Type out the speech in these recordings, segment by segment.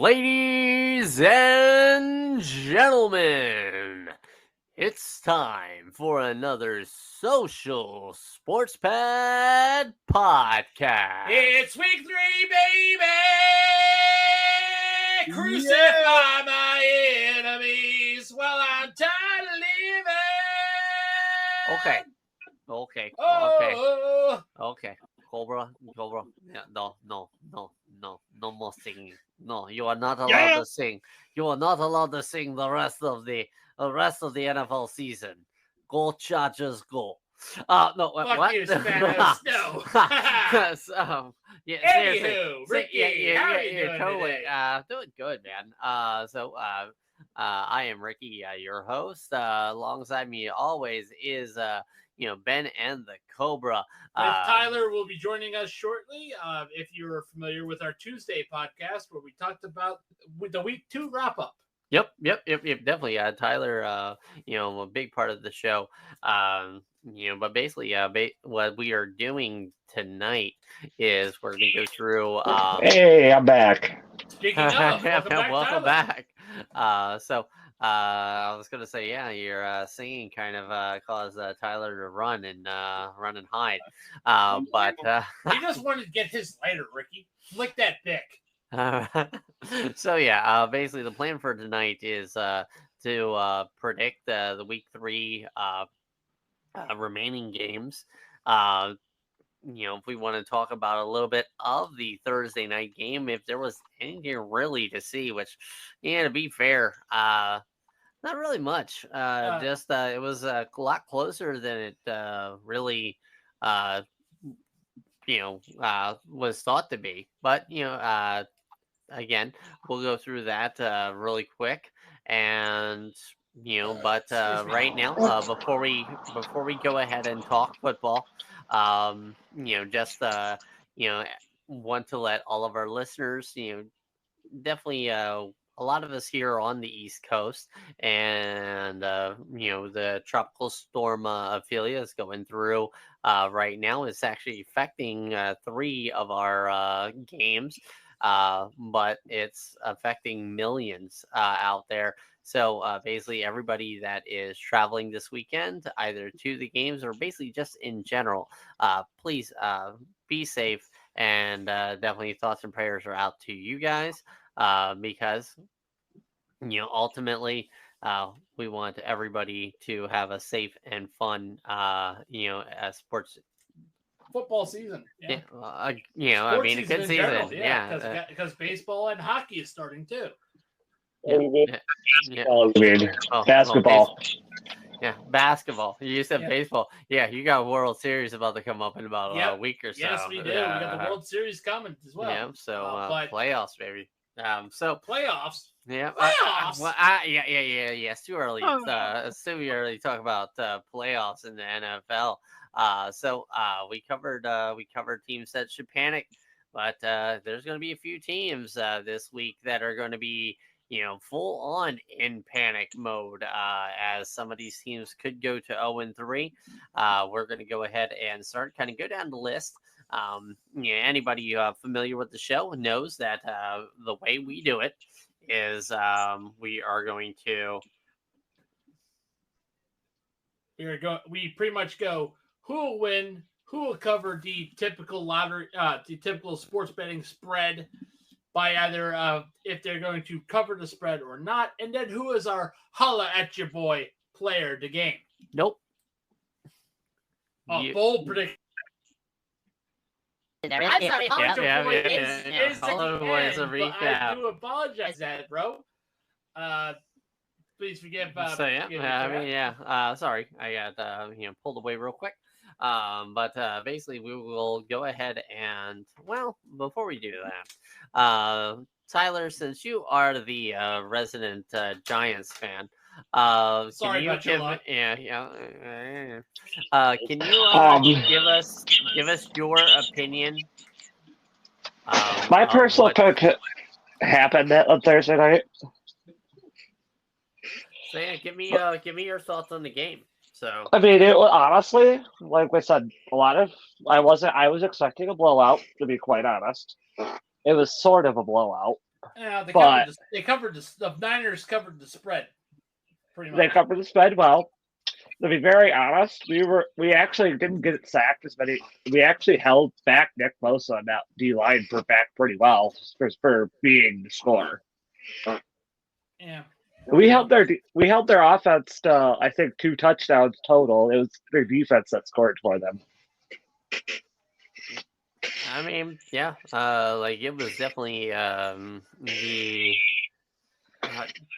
Ladies and gentlemen, it's time for another Social Sports Pad podcast. It's week 3, baby! Crucify my enemies while I'm tired of living! Okay. Cobra. Yeah, no more singing. No, you are not allowed to sing. You are not allowed to sing the rest of the NFL season. Go Chargers, go. No, Fuck what? you, Spanos. No. Anywho, Ricky, how are you doing totally. today? Doing good, man. I am Ricky, your host. Alongside me always is Ben and the Cobra. Tyler will be joining us shortly. If you're familiar with our Tuesday podcast where we talked about the week 2 wrap up. Yep, definitely. Tyler, a big part of the show. But basically, what we are doing tonight is we're going to go through. Hey, I'm back. Speaking of, welcome back. I was going to say, your singing kind of caused Tyler to run and hide. But he just wanted to get his lighter, Ricky. Lick that dick. Basically the plan for tonight is to predict the week 3 remaining games. If we want to talk about a little bit of the Thursday night game, if there was anything really to see, which, to be fair, not really much. It was a lot closer than it really was thought to be. But again, we'll go through that really quick, and right now, before we go ahead and talk football, want to let all of our listeners, definitely a lot of us here on the East Coast, and the tropical storm Ophelia is going through right now. It's actually affecting 3 of our games. But it's affecting millions out there. So basically, everybody that is traveling this weekend, either to the games or basically just in general, please be safe, and definitely thoughts and prayers are out to you guys, because ultimately we want everybody to have a safe and fun sports football season. Yeah. A good season. Because baseball and hockey is starting too. Basketball. Basketball. You said baseball. Yeah, you got World Series about to come up in about a week or so. Yes, we do. We got the World Series coming as well. Yeah, so playoffs, baby. Playoffs. Yeah. Playoffs. It's too early. It's too early to talk about playoffs in the NFL. We covered teams that should panic, but there's going to be a few teams this week that are going to be full on in panic mode, as some of these teams could go to 0-3. We're going to go ahead and go down the list. Anybody familiar with the show knows that the way we do it is we are going to. We pretty much go. Who will win? Who will cover the typical lottery, the typical sports betting spread by either if they're going to cover the spread or not, and then who is our holla at your boy player of the game? Nope. Bold prediction. I do apologize for that, bro. Please forgive. Sorry, I got pulled away real quick. But basically, we will go ahead and before we do that, Tyler, since you are the resident Giants fan, sorry about your luck. Can you give us your opinion? My personal pick happened on Thursday night. So give me your thoughts on the game. So I mean, it was honestly, like I said, I was expecting a blowout, to be quite honest. It was sort of a blowout. Yeah, But- the Niners covered the spread pretty much. They covered the spread well. To be very honest, we actually didn't get sacked as many. We actually held back Nick Bosa on that D line for back pretty well for being the scorer. Yeah. We held their offense to, I think, 2 touchdowns total. It was their defense that scored for them. I mean, yeah, like it was definitely the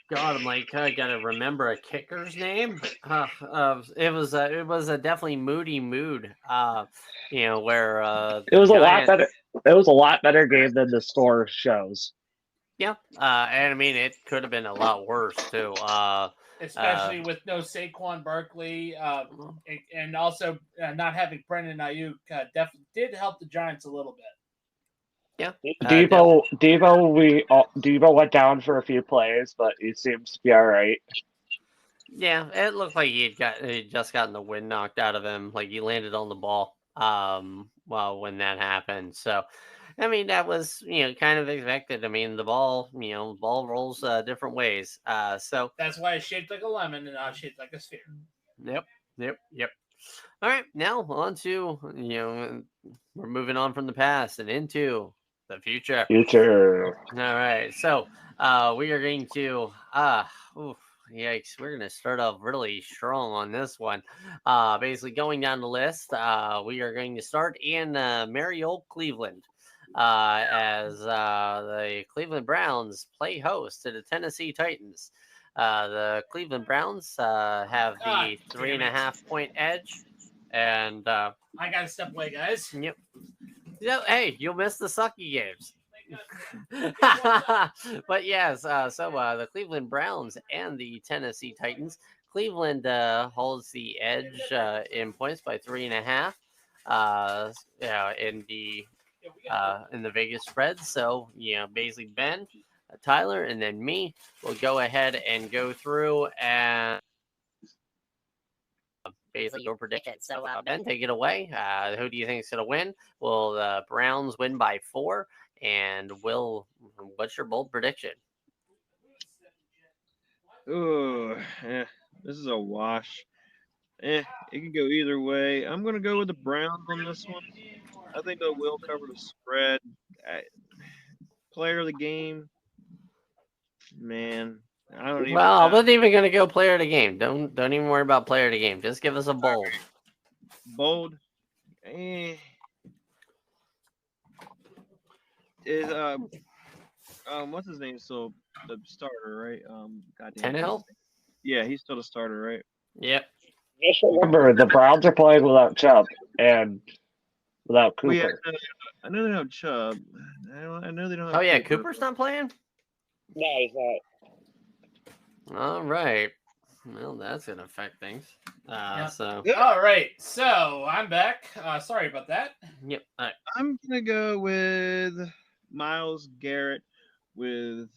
God, I'm like, I gotta remember a kicker's name. It was a definitely Moody Mood. Where It was a lot Giants- better. It was a lot better game than the score shows. Yeah, and I mean, it could have been a lot worse too. Especially with no Saquon Barkley, and also not having Brendan Ayuk, definitely did help the Giants a little bit. Yeah, Debo went down for a few plays, but he seems to be all right. Yeah, it looked like he'd just gotten the wind knocked out of him. Like he landed on the ball. Well, when that happened, so I mean that was kind of expected. I mean the ball rolls different ways. So That's why it's shaped like a lemon and not shaped like a sphere. Yep. All right, now on to we're moving on from the past and into the future. Future. All right, so we are going to yikes, we're gonna start off really strong on this one. Basically going down the list, we are going to start in merry old Cleveland. As the Cleveland Browns play host to the Tennessee Titans. The Cleveland Browns have the 3.5 point edge, and I gotta step away, guys. yep. Hey, you'll miss the sucky games. But yes, so the Cleveland Browns and the Tennessee Titans. Cleveland holds the edge in points by 3.5. In the Vegas spread. So basically Ben, Tyler, and then me will go ahead and go through and basically your prediction. So Ben, take it away. Who do you think is going to win? Will the Browns win by 4? And what's your bold prediction? Oh, this is a wash. It can go either way. I'm going to go with the Browns on this one. I think they will cover the spread. Player of the game, man. I don't even. Well, I wasn't even going to go player of the game. Don't even worry about player of the game. Just give us a bold. Bold. Is what's his name? So the starter, right? Goddamn. Tannehill? Yeah, he's still the starter, right? Yep. Just remember, the Browns are playing without Chubb and without Cooper. Well, yeah, I know they don't have Chubb. I know they don't have. Oh yeah, Cooper's not playing? No, he's not. All right. Well, that's going to affect things. Yep. So. All right, so I'm back. Sorry about that. Yep. All right. I'm gonna go with Myles Garrett with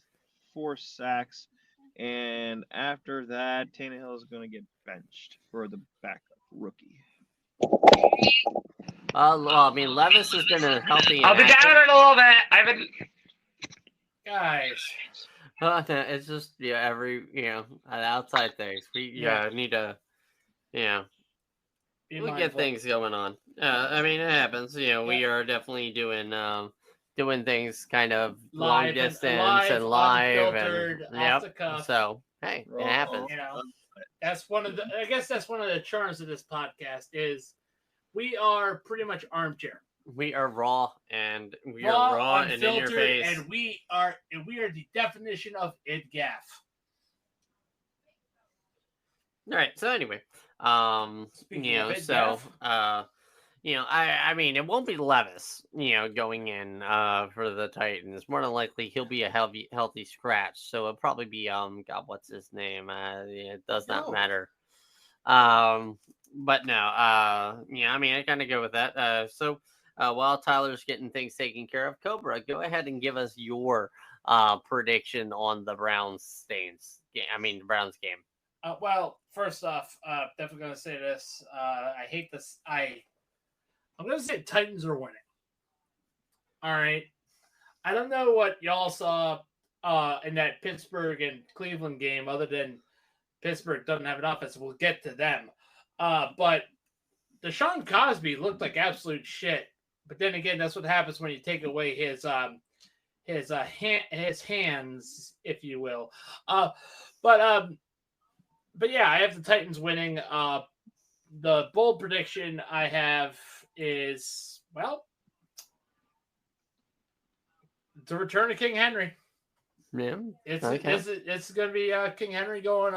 4 sacks, and after that, Tannehill is gonna get benched for the backup rookie. Well, I mean, Levis has been a healthy. I'll be down in a little bit. I've been. Guys. No, it's just every outside things. We need to Be we get mindful. things going on. I mean, it happens. We are definitely doing things kind of long Live distance and live unfiltered, and off the cuff. So hey, it happens. That's one of the. I guess that's one of the charms of this podcast is we are pretty much armchair. We are raw and we are raw and in your unfiltered, face. and we are the definition of idgaff. All right. So anyway, Speaking of it, I mean, it won't be Levis, going in for the Titans. More than likely, he'll be a healthy scratch. So it'll probably be God, what's his name? It does not matter. But no, I mean, I kind of go with that. So while Tyler's getting things taken care of, Cobra, go ahead and give us your prediction on the Browns the Browns game. Well, first off, definitely going to say this. I hate this. I'm going to say Titans are winning. All right. I don't know what y'all saw in that Pittsburgh and Cleveland game, other than Pittsburgh doesn't have an offense. We'll get to them. But Deshaun Cosby looked like absolute shit. But then again, that's what happens when you take away his hands, if you will. But yeah, I have the Titans winning. The bold prediction I have is, well, the return of King Henry. Yeah. It's Okay. it's going to be King Henry going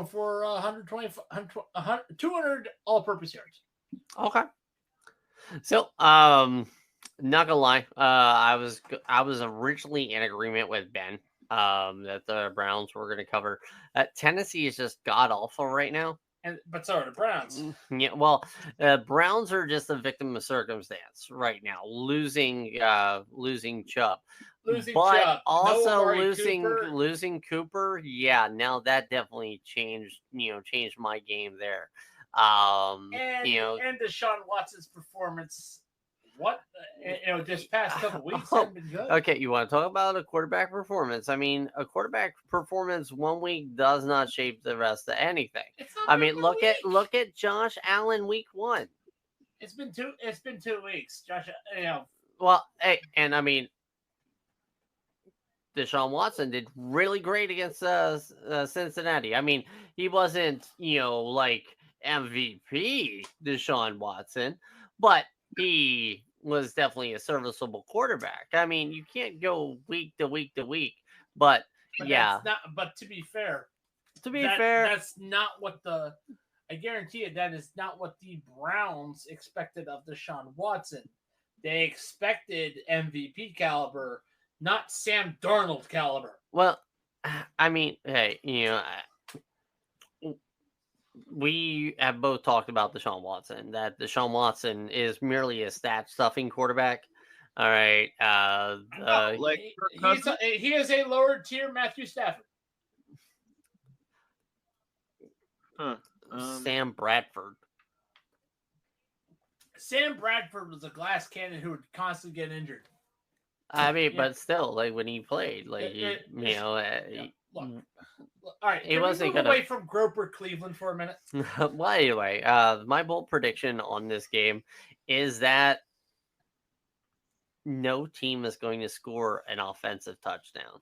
for 200 all-purpose yards. Okay. So, not gonna lie, I was originally in agreement with Ben, that the Browns were gonna cover. Tennessee is just god awful right now. But so are the Browns. Yeah, well, Browns are just a victim of circumstance right now, losing Chubb, Losing but Chubb, also no Amari losing Cooper. Cooper. Yeah, now that definitely changed my game there. And Deshaun Watson's performance. This past couple weeks have been good. Okay, you want to talk about a quarterback performance? I mean, a quarterback performance 1 week does not shape the rest of anything. I mean, look at Josh Allen week 1. It's been 2 weeks, Josh. Well, hey, and I mean, Deshaun Watson did really great against Cincinnati. I mean, he wasn't like MVP Deshaun Watson, but he was definitely a serviceable quarterback. I mean, you can't go week to week to week, but yeah. But to be fair, fair, that's not what I guarantee you that is not what the Browns expected of Deshaun Watson. They expected MVP caliber, not Sam Darnold caliber. Well, I mean, hey, we have both talked about Deshaun Watson, that Deshaun Watson is merely a stat stuffing quarterback. All right. He is a lower tier Matthew Stafford. Sam Bradford. Sam Bradford was a glass cannon who would constantly get injured. I mean, but still, like when he played, like all right, he wasn't move away from Groper Cleveland for a minute. Well, anyway, my bold prediction on this game is that no team is going to score an offensive touchdown.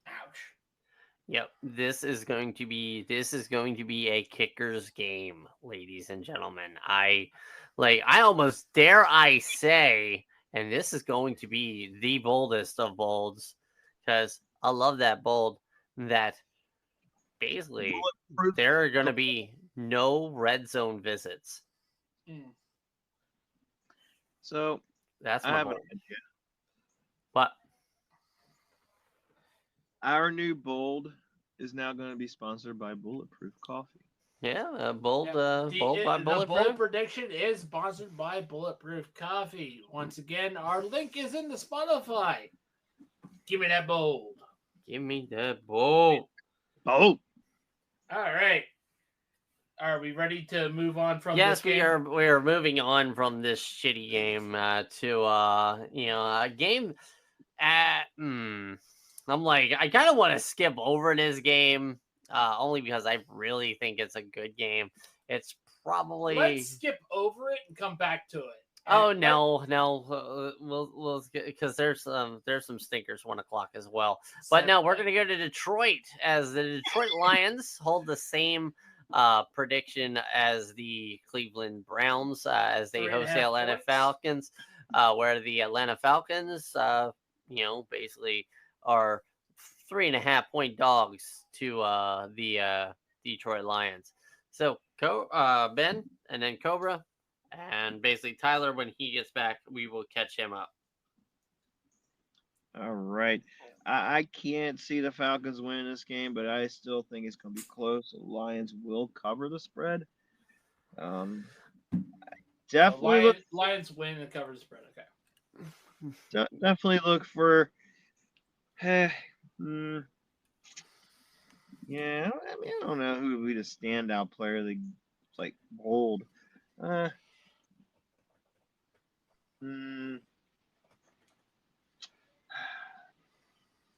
Ouch. Yep, this is going to be a kicker's game, ladies and gentlemen. I almost dare I say, and this is going to be the boldest of bolds, because I love that bold, that basically there are going to be no red zone visits. So that's I my have bold. an idea. What? Our new bold is now going to be sponsored by Bulletproof Coffee. Yeah, bold by Bulletproof. The bold prediction is sponsored by Bulletproof Coffee. Once again, our link is in the Spotify. Give me that bold. Give me that bold. Bold. All right. Are we ready to move on from this game? Yes, we are moving on from this shitty game to a game I'm like, I kind of want to skip over this game, only because I really think it's a good game. It's probably... Let's skip over it and come back to it. We'll because there's some stinkers 1:00 as well. But no, we're gonna go to Detroit, as the Detroit Lions hold the same prediction as the Cleveland Browns, as they host the Atlanta Falcons, where the Atlanta Falcons, basically are 3.5-point dogs to the Detroit Lions. So Ben, and then Cobra, and basically Tyler, when he gets back, we will catch him up. All right. I can't see the Falcons winning this game, but I still think it's going to be close. The Lions will cover the spread. Definitely Lions win and cover the spread. Okay. Definitely look for. Yeah, I mean, I don't know who would be the standout player that's like bold.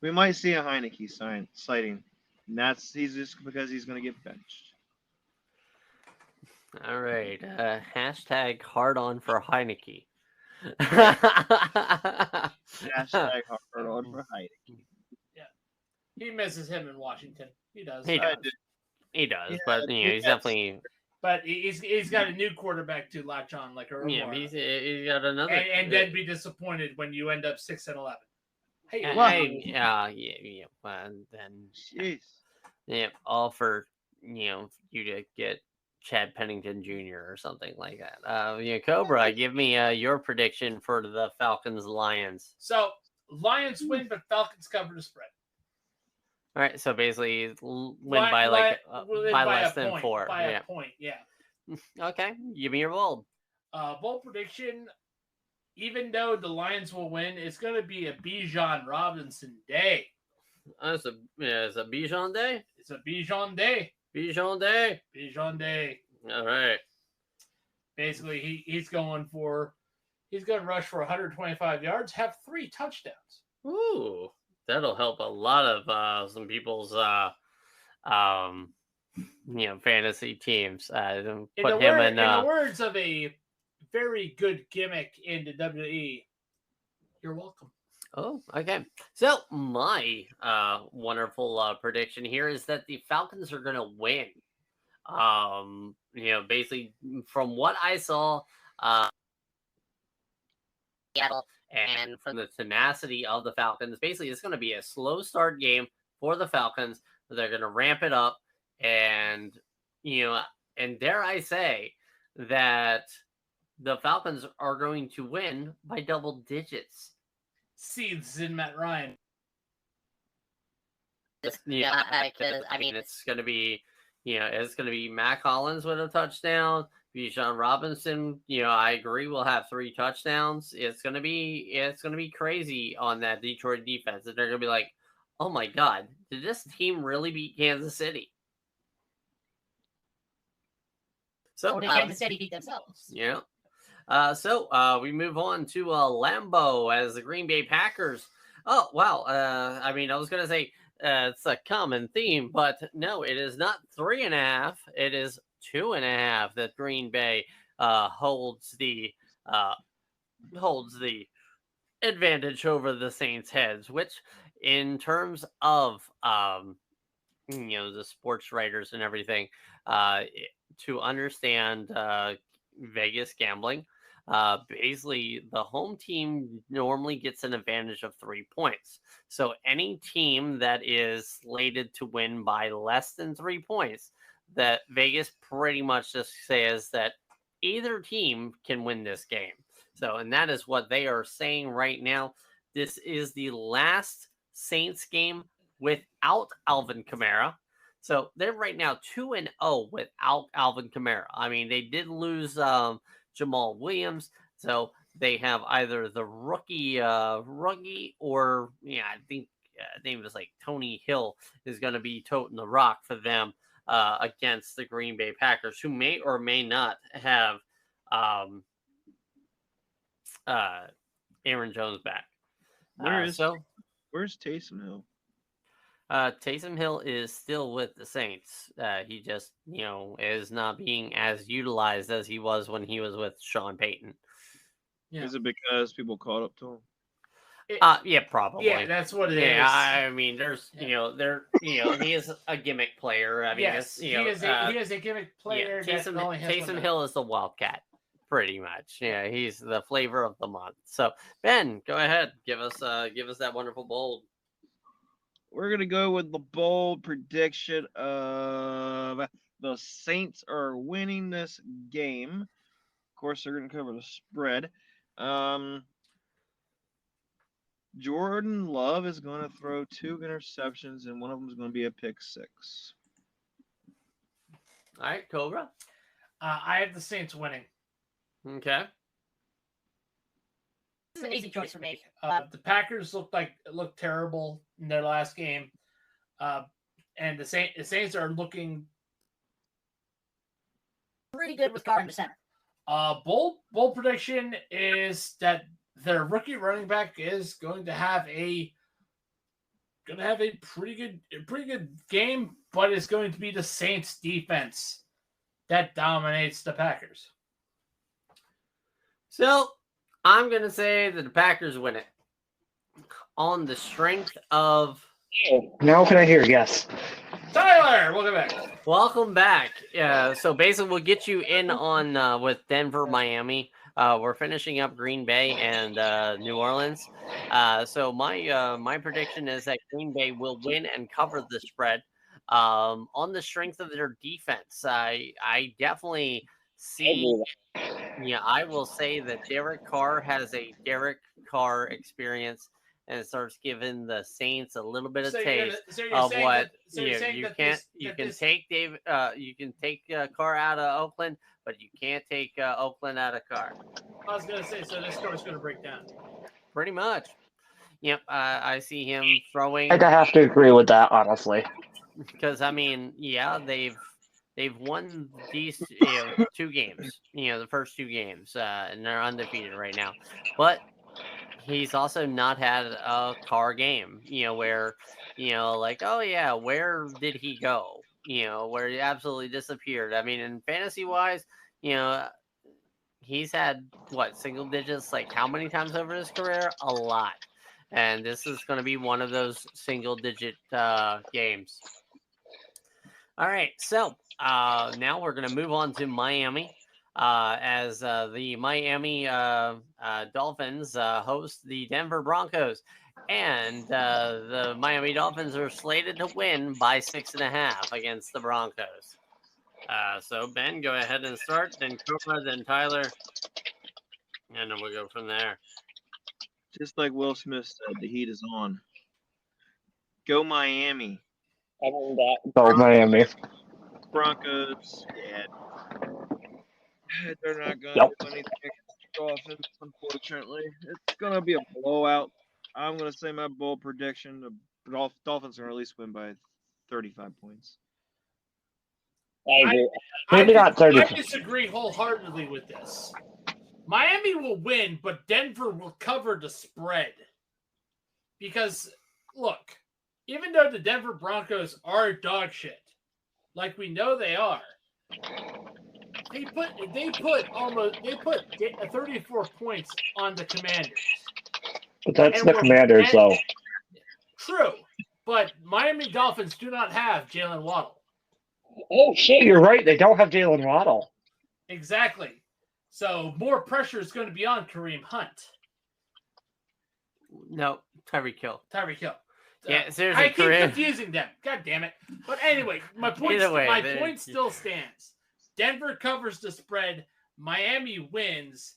We might see a Heineke sighting. And he's just because he's going to get benched. All right. Hashtag hard on for Heineke. Hashtag hard on for Heineke. He misses him in Washington. He does. He I does. did. He does, Yeah, but you know, he's yes. definitely But he's got a new quarterback to latch on, like a yeah. Romero. He's got another And then be disappointed when you end up 6-11. Hey, Wow. yeah. Well, then Jeez. yeah, all for you to get Chad Pennington Jr. or something like that. Cobra, give me your prediction for the Falcons Lions. So Lions win, but Falcons cover the spread. All right, so basically win by like win by a less than point, 4. By Yeah. a point, yeah. Okay, give me your bold. Bold prediction. Even though the Lions will win, it's going to be a Bijan Robinson day. It's a Bijan day. It's a Bijan day. Bijan day. Bijan day. All right. Basically, he's going to rush for 125 yards, have 3 touchdowns. Ooh, that'll help a lot of some people's fantasy teams. In Put the, him word, in. in the words of a very good gimmick in the WWE, you're welcome. Oh, okay. So my wonderful prediction here is that the Falcons are going to win. Basically from what I saw, Seattle, and from the tenacity of the Falcons, basically it's going to be a slow start game for the Falcons. They're going to ramp it up, and and dare I say that the Falcons are going to win by double digits. Seeds in Matt Ryan. Yeah, I mean, it's going to be, it's going to be Matt Collins with a touchdown. Bijan Robinson, I agree, will have 3 touchdowns. It's going to be crazy on that Detroit defense. They're going to be like, oh my God, did this team really beat Kansas City? So Kansas City beat themselves. Yeah. So we move on to Lambeau as the Green Bay Packers. Oh, wow. I mean, I was going to say it's a common theme, but no, it is not 3.5. It is 2.5 that Green Bay holds the advantage over the Saints' heads, which in terms of the sports writers and everything, to understand Vegas gambling, basically the home team normally gets an advantage of 3 points. So any team that is slated to win by less than 3 points, that Vegas pretty much just says that either team can win this game. So, and that is what they are saying right now. This is the last Saints game without Alvin Kamara. So they're right now 2-0 without Alvin Kamara. I mean, they did lose Jamal Williams, so they have either the rookie or I think name was like Tony Hill is going to be toting the rock for them against the Green Bay Packers, who may or may not have Aaron Jones back. Where's Taysom Hill? Taysom Hill is still with the Saints. He just, is not being as utilized as he was when he was with Sean Payton. Yeah. Is it because people caught up to him? Yeah, probably. Yeah, that's what it is. Yeah, I mean, there's, he is a gimmick player. I mean, yes, he is a gimmick player. Yeah, Taysom Hill is the Wildcat, pretty much. Yeah, he's the flavor of the month. So, Ben, go ahead, give us that wonderful bold. We're going to go with the bold prediction of the Saints are winning this game. Of course, they're going to cover the spread. Jordan Love is going to throw 2 interceptions, and one of them is going to be a pick 6. All right, Cobra. I have the Saints winning. Okay. This is an easy choice for me. The Packers looked terrible in their last game, and the Saints are looking Pretty good with Carr in the center. Bold prediction is that their rookie running back is going to have a going to have a pretty good game, but it's going to be the Saints defense that dominates the Packers. So I'm going to say that the Packers win it on the strength of. Now can I hear yes? Tyler, welcome back. Welcome back. So basically, we'll get you in on with Denver, Miami. We're finishing up Green Bay and New Orleans. So my prediction is that Green Bay will win and cover the spread on the strength of their defense. I definitely see. Yeah, I will say that Derek Carr has a Derek Carr experience and starts giving the Saints a little bit of taste of what you can take Dave. You can take Carr out of Oakland, but you can't take Oakland out of Carr. I was going to say, so this score is going to break down. Pretty much. Yep, I see him throwing. I have to agree with that, honestly. Because I mean, yeah, they've won these 2 games. The first 2 games, and they're undefeated right now. But he's also not had a Carr game, where, like, oh yeah, where did he go? Where he absolutely disappeared. I mean, in fantasy wise, he's had single digits, like how many times over his career? A lot. And this is going to be one of those single digit games. All right, so now we're going to move on to Miami. As the Miami Dolphins host the Denver Broncos. And the Miami Dolphins are slated to win by 6.5 against the Broncos. So, Ben, go ahead and start. Then Cooper, then Tyler. And then we'll go from there. Just like Will Smith said, the heat is on. Go Miami. Go Miami. Broncos, yeah. They're not going to do anything against the Dolphins, unfortunately. It's going to be a blowout. I'm going to say my bold prediction, the Dolphins are going to at least win by 35 points. I agree. Maybe not 30. I disagree wholeheartedly with this. Miami will win, but Denver will cover the spread. Because, look, even though the Denver Broncos are dog shit, like we know they are, they put 34 points on the Commanders. But that's the Commanders, though. True, but Miami Dolphins do not have Jalen Waddle. Oh shit, you're right. They don't have Jalen Waddle. Exactly. So more pressure is going to be on Kareem Hunt. No, Tyreek Hill. Tyreek Hill. Yeah, seriously, I keep confusing them. God damn it. But anyway, my point still stands. Denver covers the spread. Miami wins.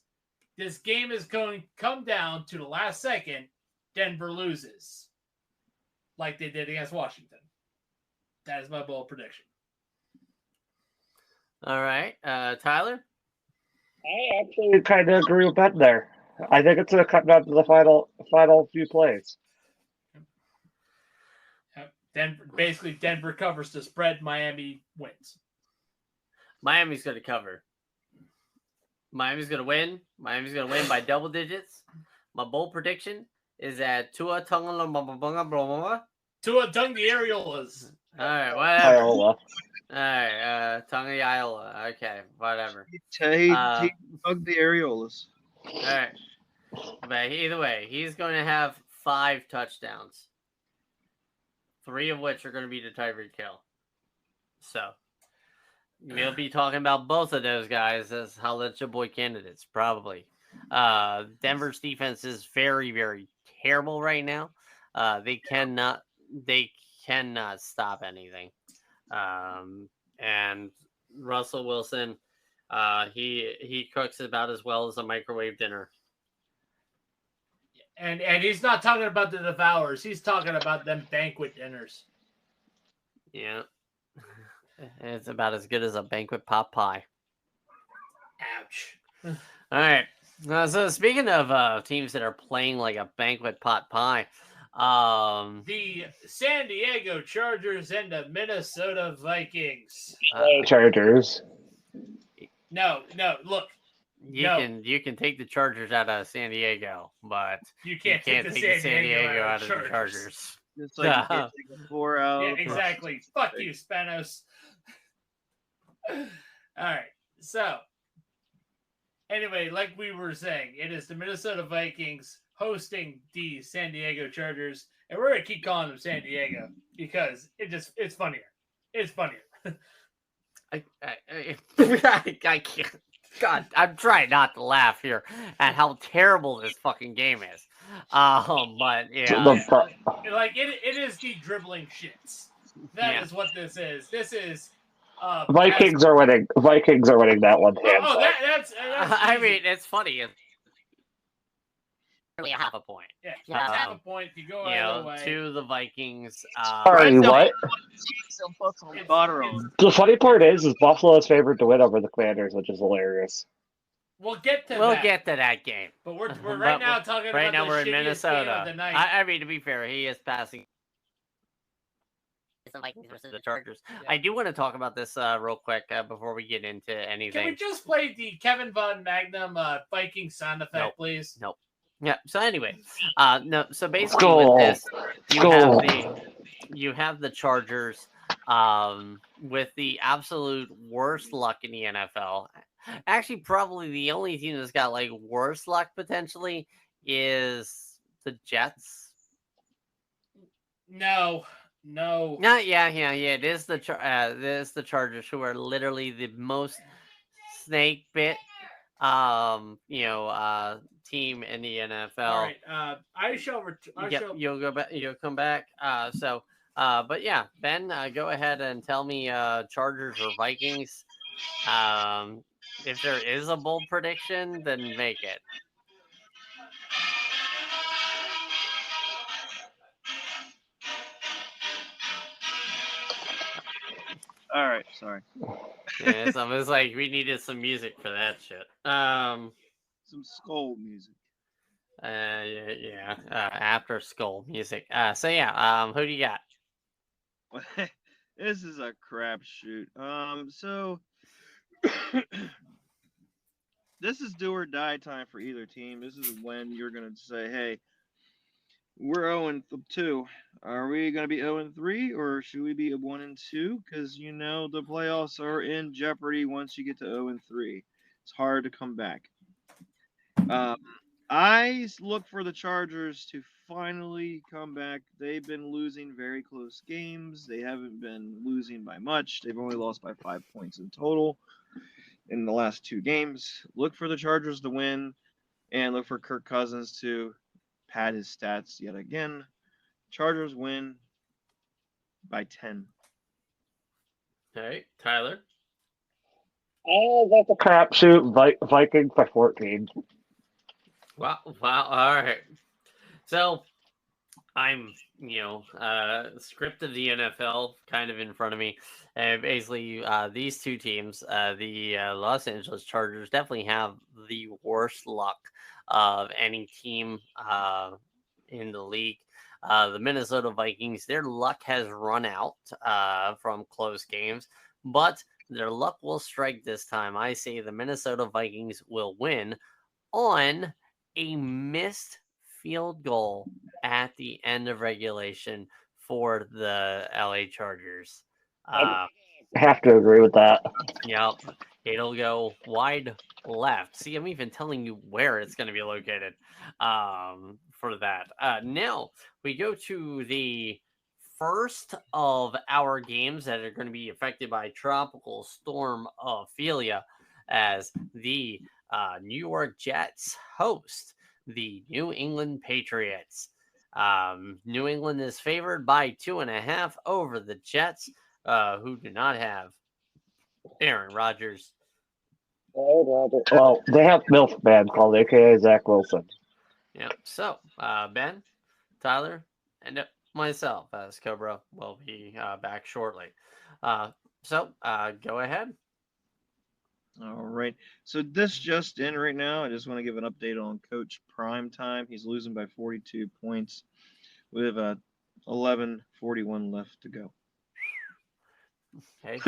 This game is going to come down to the last second. Denver loses. Like they did against Washington. That is my bold prediction. All right. Tyler? I actually kind of agree with Ben there. I think it's going to come down to the final few plays. Denver covers the spread. Miami wins. Miami's going to cover. Miami's going to win. Miami's going to win by double digits. My bold prediction is that Tua Tagovailoa. Tua Tung the Areolas. All right, whatever. All right, Tonga Iola. Okay, whatever. He hugged the areolas. All right. But either way, he's going to have 5 touchdowns. 3 of which are going to be to Tyreek Hill. So, we'll be talking about both of those guys as Howlet's your boy candidates, probably. Denver's defense is very, very terrible right now. They cannot stop anything. And Russell Wilson, he cooks about as well as a microwave dinner. And he's not talking about the devourers. He's talking about them banquet dinners. Yeah. It's about as good as a banquet pot pie. Ouch. All right. So speaking of teams that are playing like a banquet pot pie, the San Diego Chargers and the Minnesota Vikings. Chargers. No, look. You can take the Chargers out of San Diego, but you can't take the San Diego out of the Chargers. Just like you can't take a 4 out. Yeah, of the process. exactly. Fuck you, Spanos. All right. So, anyway, like we were saying, it is the Minnesota Vikings hosting the San Diego Chargers, and we're gonna keep calling them San Diego because it's funnier. It's funnier. I can't. God, I'm trying not to laugh here at how terrible this fucking game is. But yeah, Like it is the dribbling shits. That is what this is. This is Vikings are winning. Vikings are winning that one. that's I easy. mean, it's funny. It's really half a point. Yeah, that's half a point. If you go either way. To the Vikings. Sorry, what? The funny part is Buffalo's favored to win over the Commanders, which is hilarious. We'll get to that game. But we're right now talking right about now the we're in shittiest Minnesota. game of the night. I mean, to be fair, he is passing the Vikings versus the Chargers. Yeah. I do want to talk about this real quick before we get into anything. Can we just play the Kevin Von Magnum Viking sound effect, please? Nope. Yeah. So anyway, no. So basically, with this, you have the Chargers, with the absolute worst luck in the NFL. Actually, probably the only team that's got like worse luck potentially is the Jets. No. Yeah. It is the Chargers, who are literally the most snake bit, team in the NFL. All right. You'll go back. You'll come back. But yeah, Ben, go ahead and tell me, Chargers or Vikings. If there is a bold prediction, then make it. All right, sorry. Yeah, it's almost like we needed some music for that shit. Some skull music. After skull music. Who do you got? This is a crapshoot. So this is do or die time for either team. This is when you're gonna say, "Hey, we're 0-2. Are we gonna be 0-3, or should we be 1-2? Because the playoffs are in jeopardy once you get to 0-3. It's hard to come back. I look for the Chargers to finally come back. They've been losing very close games. They haven't been losing by much. They've only lost by 5 points in total in the last 2 games. Look for the Chargers to win, and look for Kirk Cousins to pad his stats yet again. Chargers win by 10. Hey, Tyler. Oh, that's a crapshoot. Vikings by 14. Wow. All right. So I'm, script of the NFL kind of in front of me. And basically, these two teams, the Los Angeles Chargers, definitely have the worst luck of any team in the league. The Minnesota Vikings, their luck has run out from close games, but their luck will strike this time. I say the Minnesota Vikings will win on a missed field goal at the end of regulation for the LA Chargers. I have to agree with that. Yep. It'll go wide left. See, I'm even telling you where it's going to be located for that. Now, we go to the first of our games that are going to be affected by Tropical Storm Ophelia, as the New York Jets host the New England Patriots. New England is favored by 2.5 over the Jets, who do not have Aaron Rodgers. Well, they have Milkman called a.k.a. Zach Wilson. Yeah. So, Ben, Tyler, and myself as Cobra will be back shortly. So, go ahead. All right. So this just in right now. I just want to give an update on Coach Primetime. He's losing by 42 points with 11:41 left to go. Okay.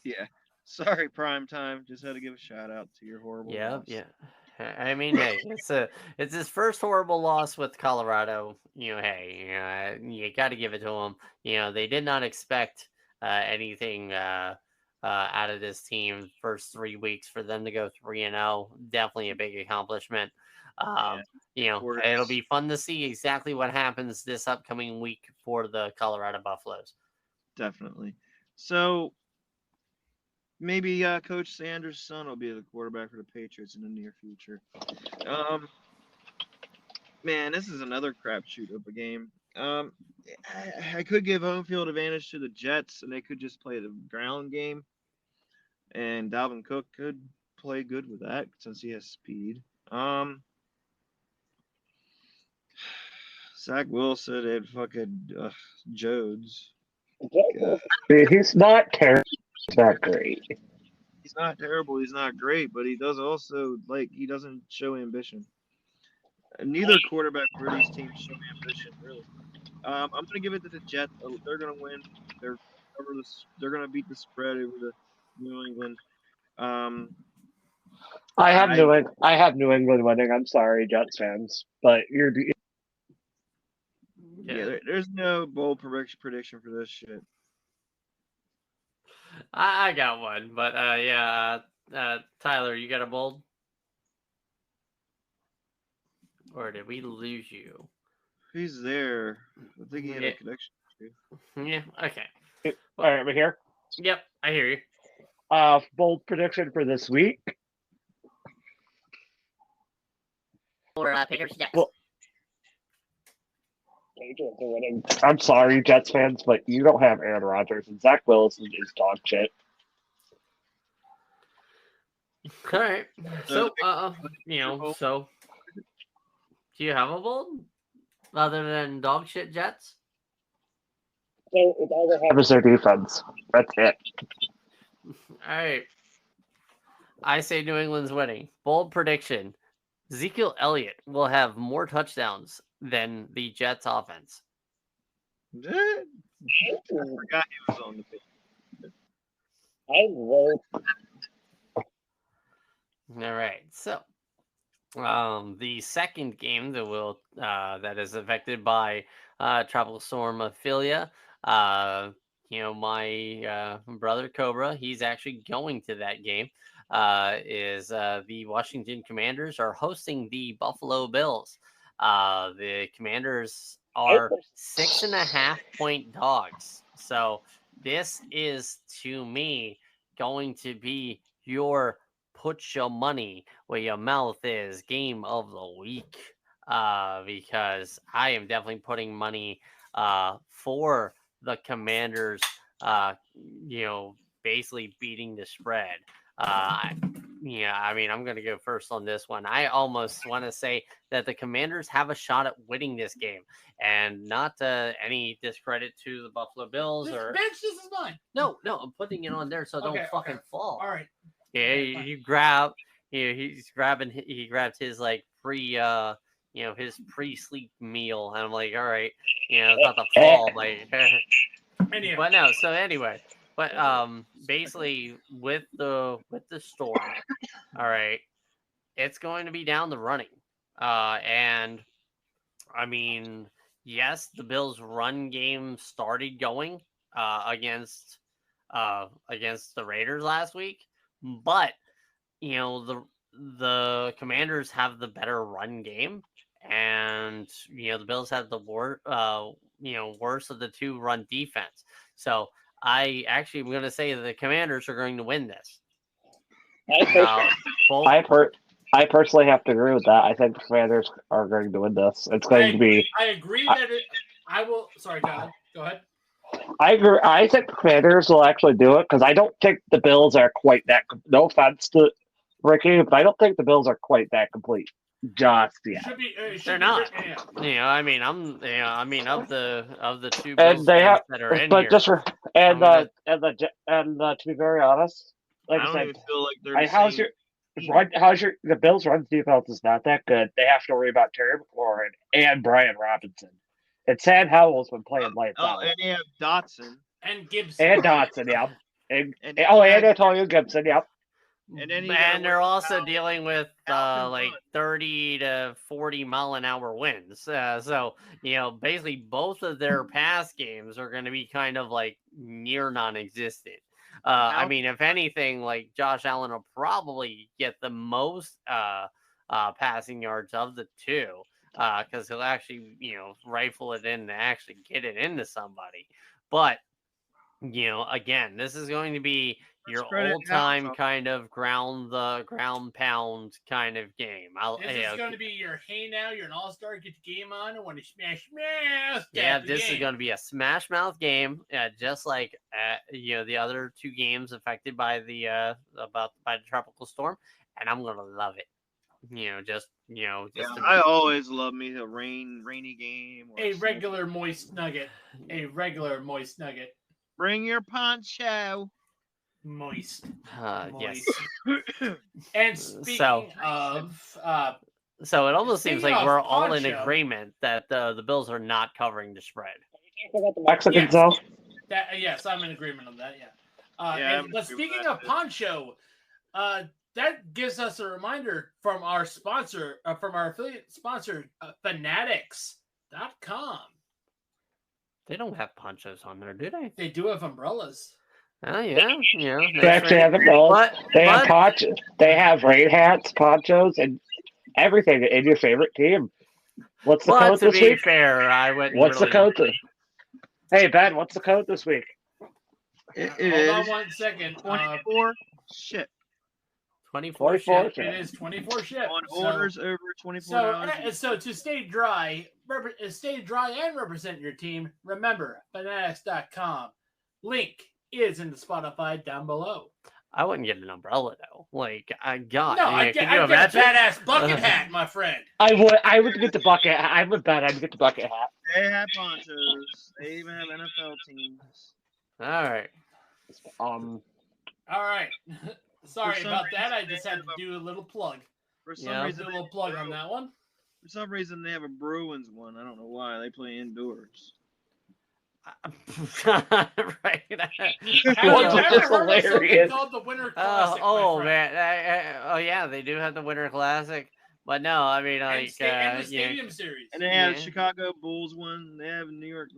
Yeah. Sorry, Primetime. Just had to give a shout out to your horrible loss. Yeah. I mean, hey, it's his first horrible loss with Colorado. Hey, you got to give it to him. They did not expect anything out of this team first 3 weeks. For them to go 3-0, definitely a big accomplishment. of course. It'll be fun to see exactly what happens this upcoming week for the Colorado Buffaloes. Definitely. So maybe Coach Sanders' son will be the quarterback for the Patriots in the near future. Man, this is another crapshoot of a game. I could give home field advantage to the Jets, and they could just play the ground game. And Dalvin Cook could play good with that since he has speed. Zach Wilson and fucking Jones. He's not terrible. He's not great. He's not terrible. He's not great, but he does also he doesn't show ambition. Neither quarterback for these teams show ambition, really. I'm gonna give it to the Jets. They're gonna win. They're gonna beat the spread over the New England. I have New England winning. I'm sorry, Jets fans, but there's no bold prediction for this shit. I got one, but Tyler, you got a bold? Or did we lose you? He's there. I think he had a connection. Yeah, okay. All right, we're here. Yep, I hear you. Bold prediction for this week. Or Patriots, Jets. Well, Patriots are winning. I'm sorry, Jets fans, but you don't have Aaron Rodgers, and Zach Wilson is dog shit. All right. So, so do you have a bold other than dog shit Jets? So it's all they have is their defense. That's it. All right. I say New England's winning. Bold prediction. Ezekiel Elliott will have more touchdowns than the Jets offense. I forgot he was on the field. I will. All right. So, the second game that is affected by Tropical Storm Ophelia. My brother Cobra, he's actually going to that game. The Washington Commanders are hosting the Buffalo Bills. The Commanders are 6.5-point dogs. So this is, to me, going to be your put your money where your mouth is game of the week. Because I am definitely putting money for the Commanders, basically beating the spread. I'm going to go first on this one. I almost want to say that the Commanders have a shot at winning this game, and not any discredit to the Buffalo Bills or. Bench, this is mine. No, I'm putting it on there so don't fucking fall. All right. Yeah, you grab. He's grabbing. He grabbed his pre. His pre-sleep meal, and I'm like, all right, it's not the fall, Anyway. But no. So anyway. But basically with the storm, all right, it's going to be down the running. And I mean, yes, the Bills' run game started going against the Raiders last week, but the Commanders have the better run game, and the Bills have the worst of the two run defense. So I actually am going to say that the Commanders are going to win this. I personally have to agree with that. I think the Commanders are going to win this. It's going to be. I agree that I will. Sorry, Kyle. Go ahead. I agree. I think the Commanders will actually do it because I don't think the Bills are quite that. No offense to Ricky, but I don't think the Bills are quite that complete just yet. They're not. Of the two and Bills they have, that are in but here. just for, and to be very honest, like I said, even feel like they're the Bills' run defense is not that good. They have to worry about Terry McLaurin and Brian Robinson. And Sam Howell's been playing lights out. And they have Dotson and Gibson and Dotson, yeah. And Antonio Gibson, yep. And then you gotta And they're worry also about dealing with Falcon like Hunt. 30 to 40 mile an hour winds. So, basically both of their pass games are going to be kind of like near non-existent. I How- mean, if anything, like Josh Allen will probably get the most passing yards of the two because he'll actually, rifle it in to actually get it into somebody. But, again, this is going to be your credit old time Alpha. kind of ground pound kind of game. This is going to be your hey now, you're an all-star, get the game on, and when you smash, yeah, this is going to be a smash mouth game, just like the other two games affected by the tropical storm, and I'm gonna love it. Yeah, I always love me a rainy game. Or a snow- regular moist nugget. A regular moist nugget. Bring your poncho. Moist. yes. And speaking So- of, So it almost seems Speaking like of we're all in poncho- agreement that the Bills are not covering the spread. About the Mexicans, Yes. though. yes, I'm in agreement on that. Yeah. Yeah, But I'm agree with speaking that, of too. poncho, that gives us a reminder from our sponsor, from our affiliate sponsor, Fanatics.com. They don't have ponchos on there, do they? They do have umbrellas. Oh yeah, They actually have umbrellas. But, They have but- ponchos. They have rain hats, ponchos, and everything in your favorite team. What's the But code to this be week? fair, I wouldn't. What's the really- code? Hey Ben, what's the code this week? It Hold on is 1 second. 24 ship 24 24 shit. shit. It is 24 ship. on So- orders over $24. So to stay dry, and represent your team, remember Fanatics.com. Link is in the Spotify down below. I wouldn't get an umbrella though. Like, God, No, I could get, you I get a imagine? badass bucket hat, my friend. I would get the bucket. I would bet I'd get the bucket hat. They have ponchos. They even have NFL teams. All right. All right. Sorry some about that. I reason just they had to have do a little plug. For some Yeah. Do reason, a little plug on that one. For some reason, they have a Bruins one. I don't know why. They play indoors. Right. Have you Well, ever it's heard of something hilarious. called the Winter Classic? my Oh friend? man. Oh yeah, they do have the Winter Classic, but no, I mean And, like and the Stadium Series. And they have Yeah. Chicago Bulls one. They have New York.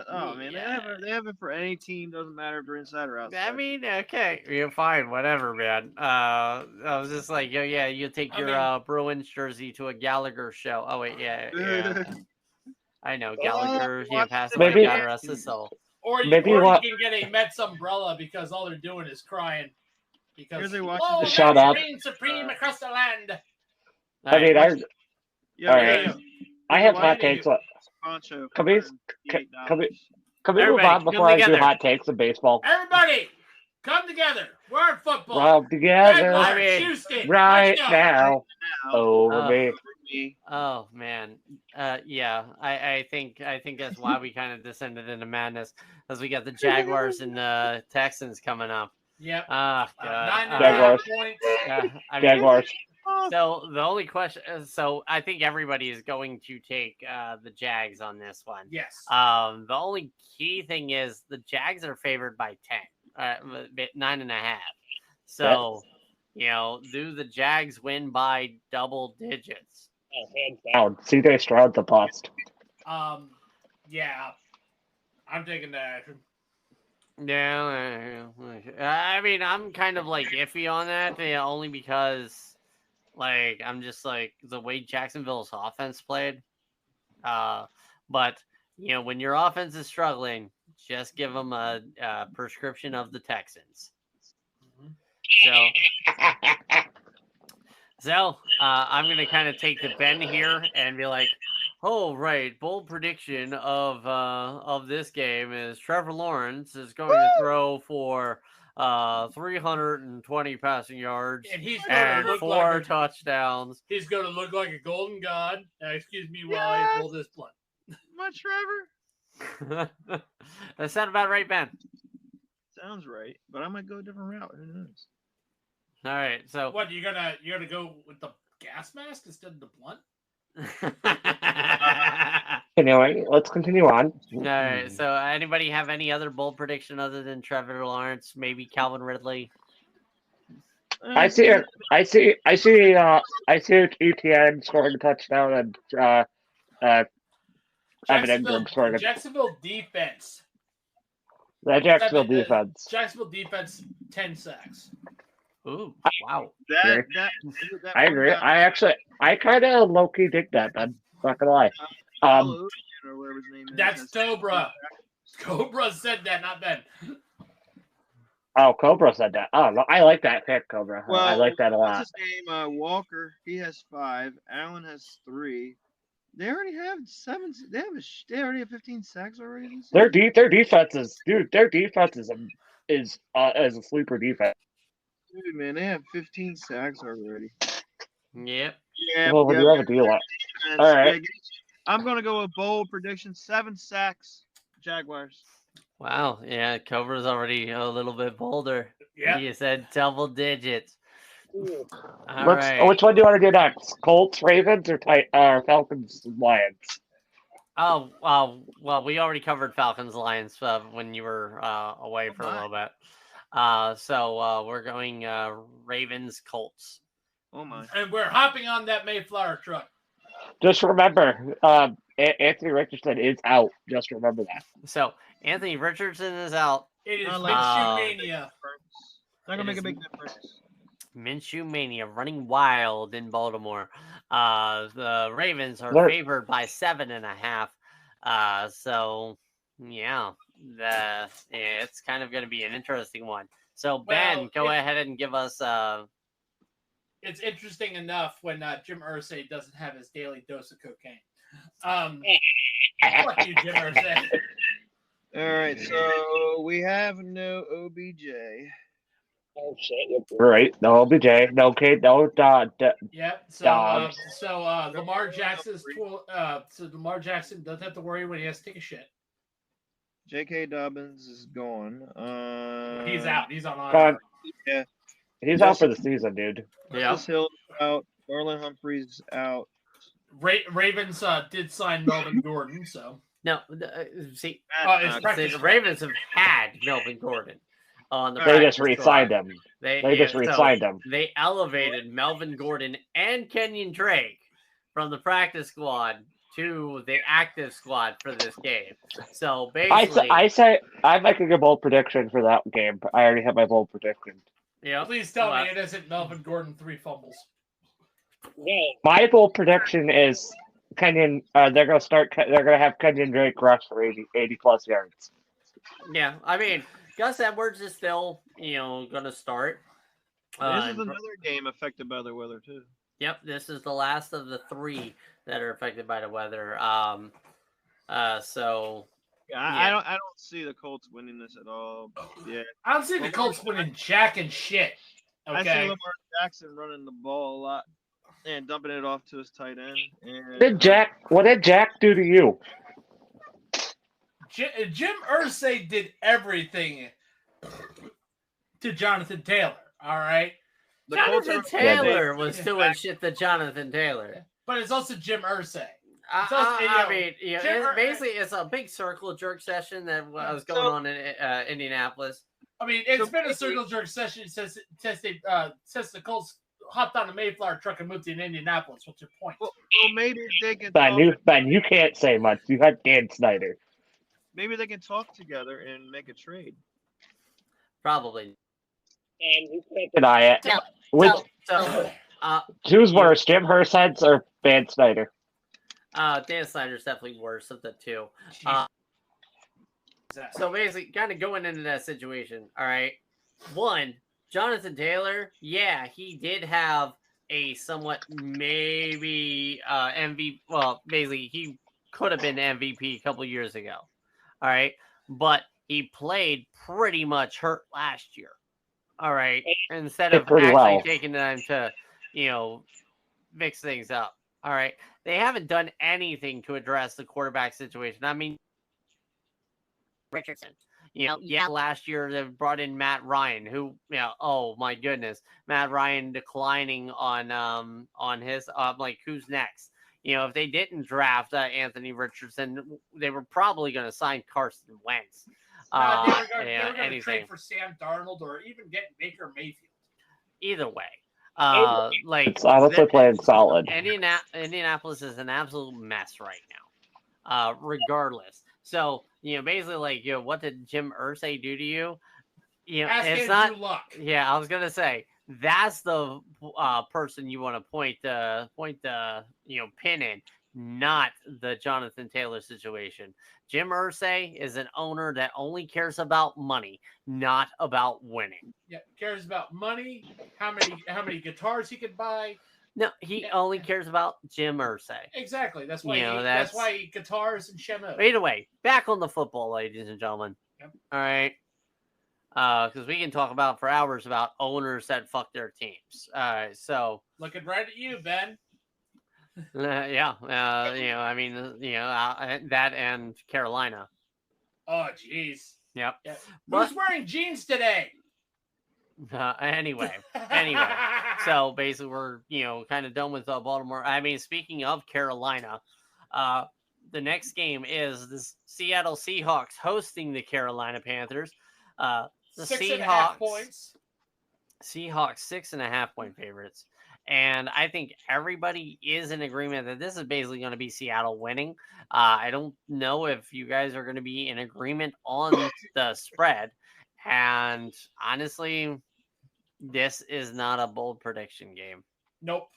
Oh man, Yeah. they have it for any team. Doesn't matter if they're inside or outside. I mean, okay, you're fine, whatever, man. I was just like, yeah, you take I your mean- Bruins jersey to a Gallagher show. Oh wait, yeah. I know Oh, Gallagher, watch passed the by Maybe- God rest his soul. Or you, Maybe or what- you can get a Mets umbrella because all they're doing is crying. Because Here's a watching "Whoa, the- Shut Mets up. reign supreme across the land. I mean, Yeah, All man, right. I have Why hot do you- takes. Poncho. Can we- $158. can we- Can we Everybody, move on come before I do together. hot takes of baseball? Everybody, come together. We're in football. Rub together Jaguars, I mean, Houston, right let's go. now Now, over Uh, me. me. Oh man, yeah. I think that's why we kind of descended into madness, as we got the Jaguars and the Texans coming up. Yep. Ah, God. 9.5 Jaguars. points. I mean, Jaguars. so the only question, so I think everybody is going to take the Jags on this one. Yes. The only key thing is the Jags are favored by 10, 9.5. So, do the Jags win by double digits? Hands down. CJ Stroud's a bust. Yeah. I'm taking that. Yeah, I mean, I'm kind of like iffy on that, only because, like, I'm just like the way Jacksonville's offense played. But when your offense is struggling, just give them a prescription of the Texans. So I'm gonna kind of take the bend here and be like, oh right, bold prediction of this game is Trevor Lawrence is going to throw for 320 passing yards And he's going and to look 4 like touchdowns. he's going to look like a golden god. Excuse me while I roll this blunt. My Trevor. That sound about right, Ben. Sounds right, but I might go a different route. Who knows? All right, so What you're gonna go with the gas mask instead of the blunt? Anyway, let's continue on. All right. So, anybody have any other bold prediction other than Trevor Lawrence? Maybe Calvin Ridley. I see it. I see ETN scoring a touchdown and Evan Ingram scoring a Jacksonville defense. that Jacksonville defense. Jacksonville defense, 10 sacks. Ooh, wow. That I one agree. guy, I kind of low key dig that, man. Not gonna lie. Aloe, or whatever his name is. That's has- Cobra. Cobra said that, not Ben. Oh, Cobra said that. Oh, no, I like that pick, Cobra. Well, I like that a lot. What's his name? Walker. He has 5. Allen has 3. They already have 7. They already have 15 sacks already. This Their season? their defense is Their defense is a sleeper defense. Dude, man, they have 15 sacks already. Yep. Yeah. Well, when you have a deal, all right. I'm gonna go with bold prediction: 7 sacks, Jaguars. Wow. Yeah, Cobra's already a little bit bolder. Yeah. You said double digits. All right. Which one do you want to do next? Colts, Ravens, or Falcons, Lions? Oh, well, we already covered Falcons Lions when you were away for a little bit. So we're going Ravens Colts. Oh my! And we're hopping on that Mayflower truck. Just remember, Anthony Richardson is out. Just remember that. So Anthony Richardson is out. It is I like Minshew that. Mania. Not gonna It make a is- big difference. Minshew Mania running wild in Baltimore. The Ravens are They're- favored by 7.5. So yeah, it's kind of going to be an interesting one. So Ben, Well, go ahead and give us. It's interesting enough when Jim Irsay doesn't have his daily dose of cocaine. Fuck you, Jim Irsay. All right, so we have no OBJ. Oh shit! Right? No OBJ. No Kate. No Yep. So Dobbs. Lamar Jackson's so Lamar Jackson doesn't have to worry when he has to take a shit. J.K. Dobbins is gone. He's out. He's on God. IR. He's out for the season, dude. Yeah. Justice Hill out. Marlon Humphrey's out. Ravens did sign Melvin Gordon, so No, see, it's Matt, practice the Ravens have had Melvin Gordon on the. They practice just squad. re-signed him. They just so re-signed him. They elevated Melvin Gordon and Kenyon Drake from the practice squad to the active squad for this game. So basically, I'm making a bold prediction for that game. I already have my bold prediction. yeah. please tell me it isn't Melvin Gordon 3 fumbles. My bold prediction is Kenyon. They're gonna have Kenyon Drake rush for 80 plus yards. Yeah, I mean, Gus Edwards is still, going to start. This is another game affected by the weather too. Yep, this is the last of the 3 that are affected by the weather. So I don't see the Colts winning this at all. Yeah, I don't see the Colts winning jack and shit. I see Okay. Lamar Jackson running the ball a lot and dumping it off to his tight end. And What did Jack do to you? Jim Irsay did everything to Jonathan Taylor. All right, the Colts Jonathan are- Taylor was doing shit to Jonathan Taylor. but it's also Jim Irsay. I mean, Jim- basically, it's a big circle jerk session that was going on in Indianapolis. I mean, it's So been a maybe- circle jerk session since the Colts hopped on a Mayflower truck and moved to Indianapolis. What's your point? Well, maybe they can Ben, you can't say much. You had Dan Snyder. maybe they can talk together and make a trade. Probably. Deny it. No. Which So, who's worse, Jim Hersheads or Dan Snyder? Dan Snyder's definitely worse of the two. So basically, kind of going into that situation, all right. One, Jonathan Taylor, yeah, he did have a somewhat maybe MVP. Well, basically, he could have been MVP a couple years ago, all right. But he played pretty much hurt last year, all right. Instead of Pretty actually well. taking time to, mix things up, all right. They haven't done anything to address the quarterback situation. I mean, Richardson. last year they brought in Matt Ryan, who, oh my goodness, Matt Ryan declining on his like who's next? If they didn't draft Anthony Richardson, they were probably going to sign Carson Wentz. They were going to anything. trade for Sam Darnold or even get Baker Mayfield. either way. Like It's honestly playing solid. Indianapolis is an absolute mess right now. Regardless. So, basically, like, what did Jim Irsay do to you? Ask it's Andrew not. Luck. Yeah, I was gonna say that's the person you want to point the pin in, not the Jonathan Taylor situation. Jim Irsay is an owner that only cares about money, not about winning. Yeah, cares about money, how many guitars he could buy. No, he only cares about Jim Irsay. Exactly. That's why that's why he guitars and Shemo. Either way, back on the football, ladies and gentlemen. Yep. All right. Because we can talk about for hours about owners that fuck their teams. So looking right at you, Ben. Yeah. That and Carolina. Oh, jeez. Yep. Yeah. Who's wearing jeans today? Anyway. So basically, we're kind of done with Baltimore. I mean, speaking of Carolina, the next game is the Seattle Seahawks hosting the Carolina Panthers. The 6.5 points. Seahawks 6.5 point favorites. And I think everybody is in agreement that this is basically going to be Seattle winning. I don't know if you guys are going to be in agreement on the spread. And honestly, this is not a bold prediction game. Nope.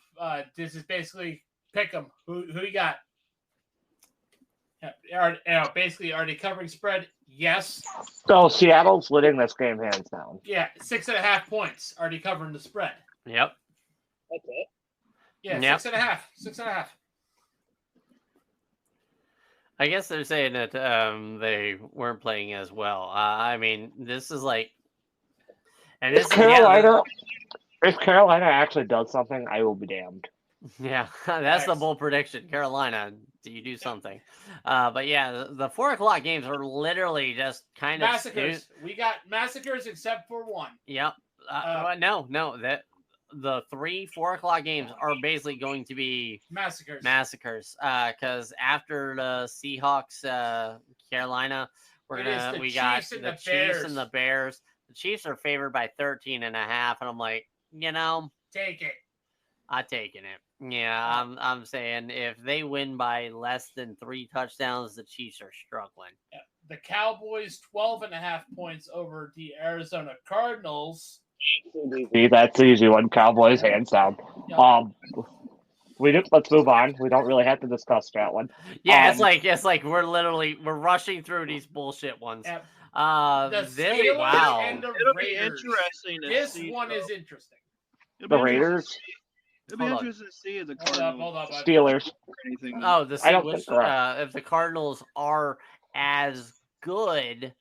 This is basically pick 'em. Who you got? Basically, are they covering spread? Yes. So Seattle's winning this game hands down. Yeah, 6.5 points. Already covering the spread. Yep. That's it. Yeah, Yep. 6.5. 6.5. I guess they're saying that they weren't playing as well. I mean, this is like, and If Carolina actually does something, I will be damned. Yeah, that's the bold prediction. Carolina, do you do something? But yeah, the 4:00 games are literally just kind of massacres. We got massacres except for one. Yep. No, that the 4:00 games are basically going to be massacres. Because after the Seahawks, Carolina, we got the Chiefs and the Bears. The Chiefs are favored by 13.5, and I'm like, take it. I'm taking it. Yeah, I'm saying if they win by less than 3 touchdowns, the Chiefs are struggling. Yeah. The Cowboys 12.5 points over the Arizona Cardinals. That's the easy one. Cowboys hands down. Yep. Let's move on. We don't really have to discuss that one. Yeah, it's like we're rushing through these bullshit ones. Yep. Wow. And the It'll be Raiders. interesting. This one is interesting. The Raiders. It'll be interesting to see if the Cardinals. Hold up. Steelers. Anything. Oh, if the Cardinals are as good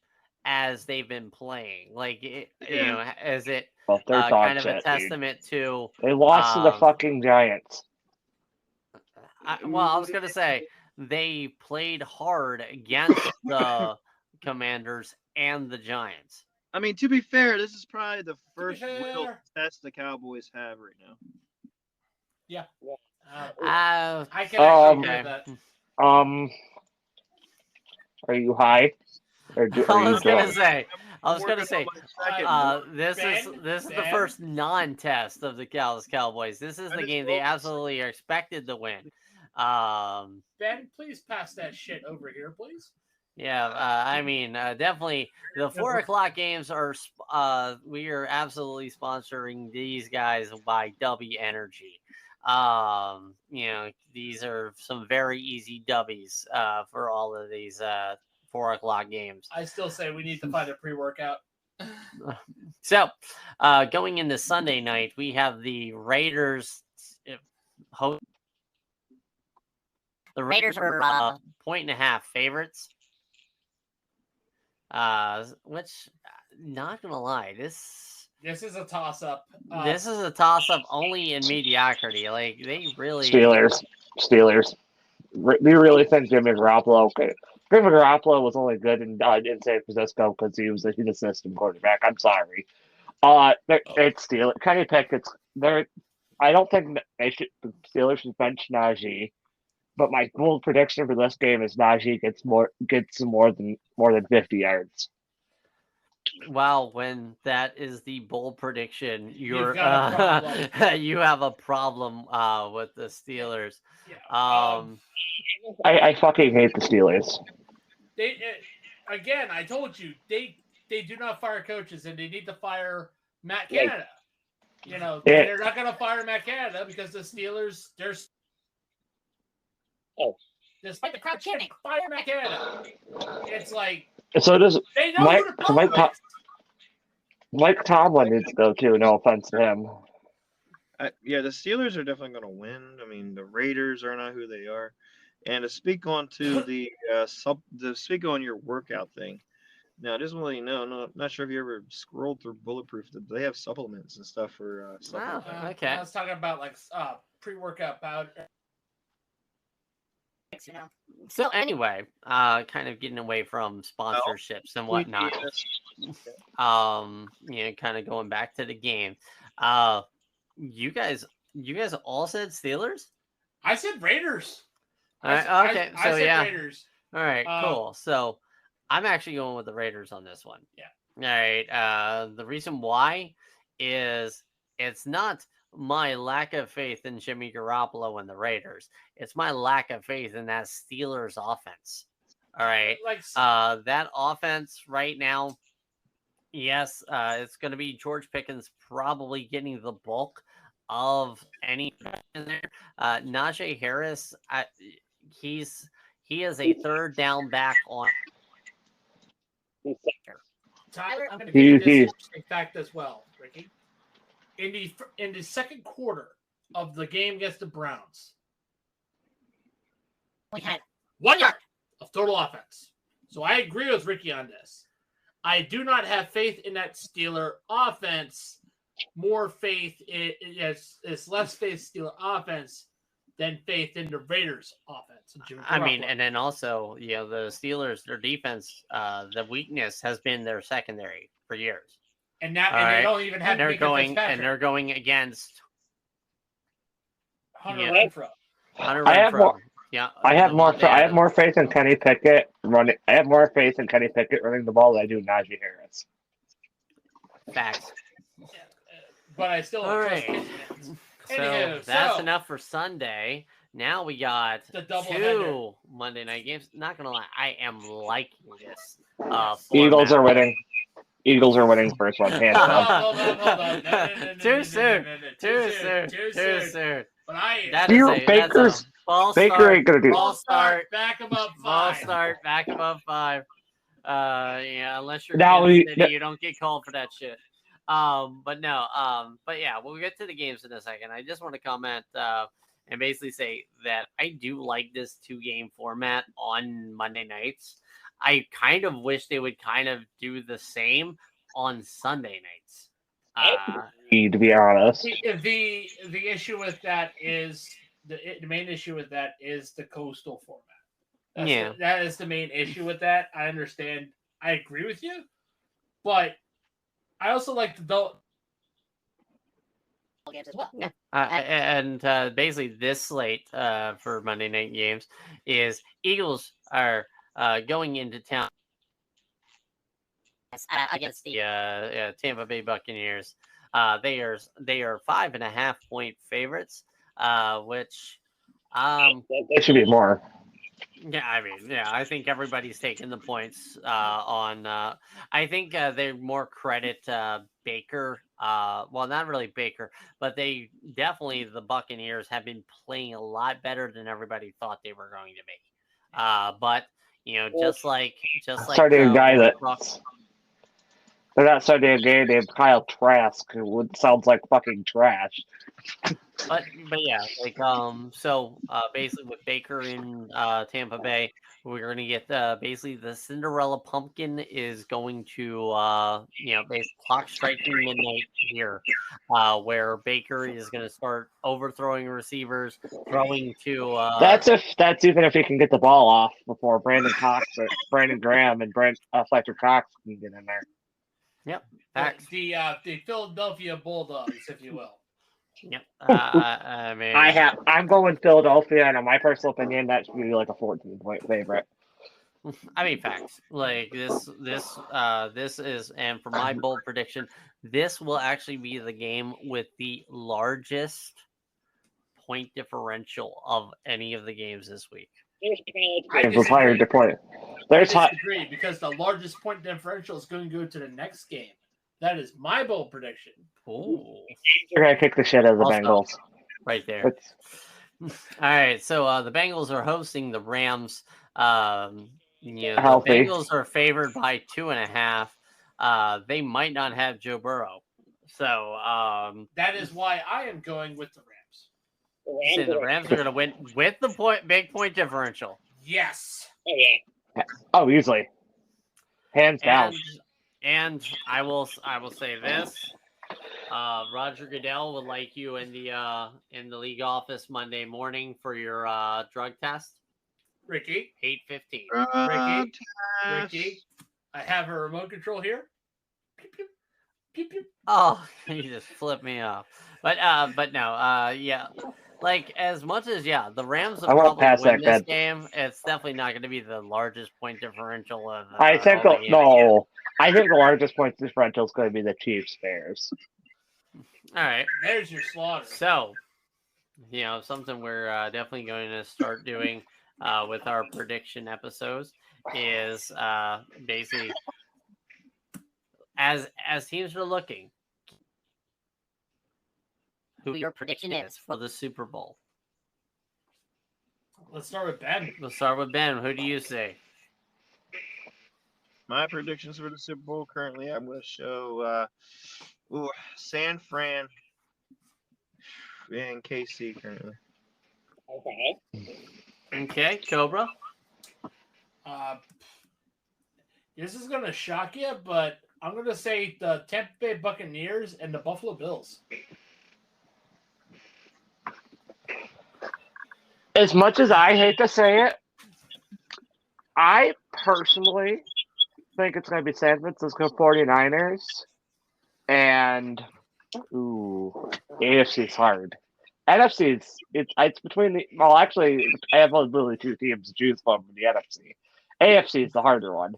as they've been playing, like is it Well, they're kind of a shit, testament to they lost to the fucking Giants. I was gonna say they played hard against the Commanders and the Giants. I mean, to be fair, this is probably the first real test the Cowboys have right now. Yeah. I can actually agree with that. Are you high? Or I was gonna say, Ben, this is the first non-test of the Dallas Cowboys. This is the game they absolutely are expected to win. Ben, please pass that shit over here, please. Yeah, I mean, definitely the 4:00 games are. We are absolutely sponsoring these guys by W Energy. These are some very easy dubbies for all of these 4:00 games. I still say we need to find a pre-workout. So, going into Sunday night, we have the Raiders. The Raiders are 1.5 favorites. Which, not gonna lie, this is a toss-up. This is a toss-up only in mediocrity. Like they really Steelers. We really think Jimmy Garoppolo? Okay, Jimmy Garoppolo was only good in San Francisco because he was a system quarterback. I'm sorry. It's Steelers. Kenny Pickett's there. I don't think the Steelers should bench Najee. But my bold prediction for this game is Najee gets more than 50 yards. Wow, when that is the bold prediction, you're got a problem. you have a problem with the Steelers. Yeah. I fucking hate the Steelers. They again, I told you they do not fire coaches, and they need to fire Matt Like- Canada. You know, Yeah. they're not going to fire Matt Canada because the Steelers. There's despite the crowd chanting, "Fire Matt Canada!" It's like So does they know Mike- who the so Mike problem is. Mike Tomlin needs to go too. No offense to him. Yeah, the Steelers are definitely going to win. I mean, the Raiders are not who they are. And to speak on to to speak on your workout thing. Now, just want to let you know, not sure if you ever scrolled through Bulletproof, that they have supplements and stuff for supplements. Okay. I was talking about like pre-workout powder. You know, So anyway, kind of getting away from sponsorships and whatnot. Kind of going back to the game. You guys all said Steelers? I said Raiders. All right, okay, I so said yeah. Raiders. All right, cool. So I'm actually going with the Raiders on this one. Yeah. All right. The reason why is it's not my lack of faith in Jimmy Garoppolo and the Raiders. It's my lack of faith in that Steelers offense. All right. Like That offense right now, yes, it's going to be George Pickens probably getting the bulk of any in there. Najee Harris, he is a third down back on. Tyler, I'm going to give you this interesting fact as well, Ricky. In the second quarter of the game against the Browns, we had 1 yard of total offense. So I agree with Ricky on this. I do not have faith in that Steeler offense. More faith it's less faith Steeler offense than faith in the Raiders offense. I mean, and then also, the Steelers, their defense, the weakness has been their secondary for years. And they don't even have. And they're going against Hunter Renfrow. I have more. Yeah, I have more faith in Kenny Pickett running. I have more faith in Kenny Pickett running the ball than I do Najee Harris. Facts. But I still. All right. Anywho, that's enough for Sunday. Now we got the double 2 header. Monday night games. Not gonna lie, I am liking this. Eagles are winning. Eagles are winning first one. Hands down. Hold on. No, Too soon. Too Too soon. soon. But I That Baker- is a Baker's- false Baker start. ain't gonna do. False start. Back him up False 5. start. Back above 5. Unless you're Now Kansas City, you don't get called for that shit. But yeah, we'll get to the games in a second. I just want to comment and basically say that I do like this 2-game format on Monday nights. I kind of wish they would kind of do the same on Sunday nights. To be honest, The issue with that is the main issue with that is the coastal format. That is the main issue with that. I understand. I agree with you, but I also like the games as well. Yeah. And basically, this slate for Monday night games is Eagles are going into town Against the Tampa Bay Buccaneers. They are 5.5 point favorites, which that should be more. I think everybody's taking the points on. I think they more credit Baker. Well, not really Baker, but they definitely, the Buccaneers have been playing a lot better than everybody thought they were going to be. But just like starting a guy that they're not starting a game named Kyle Trask, who sounds like fucking trash. But yeah, so basically with Baker in Tampa Bay, we're going to get basically the Cinderella Pumpkin is going to basically clock striking midnight here, where Baker is going to start overthrowing receivers, throwing to. That's even if he can get the ball off before Brandon Graham and Fletcher Cox can get in there. Yep, facts. The Philadelphia Bulldogs, if you will. Yep. I mean, I'm going Philadelphia, and in my personal opinion, that should be like a 14-point favorite. I mean, facts. Like this is, and for my bold prediction, this will actually be the game with the largest point differential of any of the games this week. I Games required to play. I There's hot. disagree because the largest point differential is going to go to the next game. That is my bold prediction. Ooh, They're gonna kick the shit out of the Also- Bengals. right there. It's, All right, so the Bengals are hosting the Rams. The Healthy. Bengals are favored by 2.5. They might not have Joe Burrow, so That is why I am going with the Rams. say the Rams are going to win with the big point differential. Yes. oh, easily, hands down. And I will say this: Roger Goodell would like you in the league office Monday morning for your drug test. Ricky, 8:15. Ricky, I have a remote control here. Pew, pew, pew, pew. Oh, you just flipped me off. But no, yeah. Like as much as the Rams will I won't probably pass win that this bet. game. It's definitely not going to be the largest point differential of. I think all the games again. no. I think the largest point differential is going to be the Chiefs Bears. All right. There's your slaughter. So, something we're definitely going to start doing with our prediction episodes is basically as teams are looking, who your prediction is for the Super Bowl. Let's start with Ben. We'll start with Ben. Who do you say? My predictions for the Super Bowl currently, I'm going to show San Fran and KC currently. Okay, Cobra. This is going to shock you, but I'm going to say the Tampa Bay Buccaneers and the Buffalo Bills. As much as I hate to say it, I personally think it's going to be San Francisco 49ers. And, AFC's hard. NFC it's between the actually I have literally two teams to choose from in the NFC. AFC is the harder one.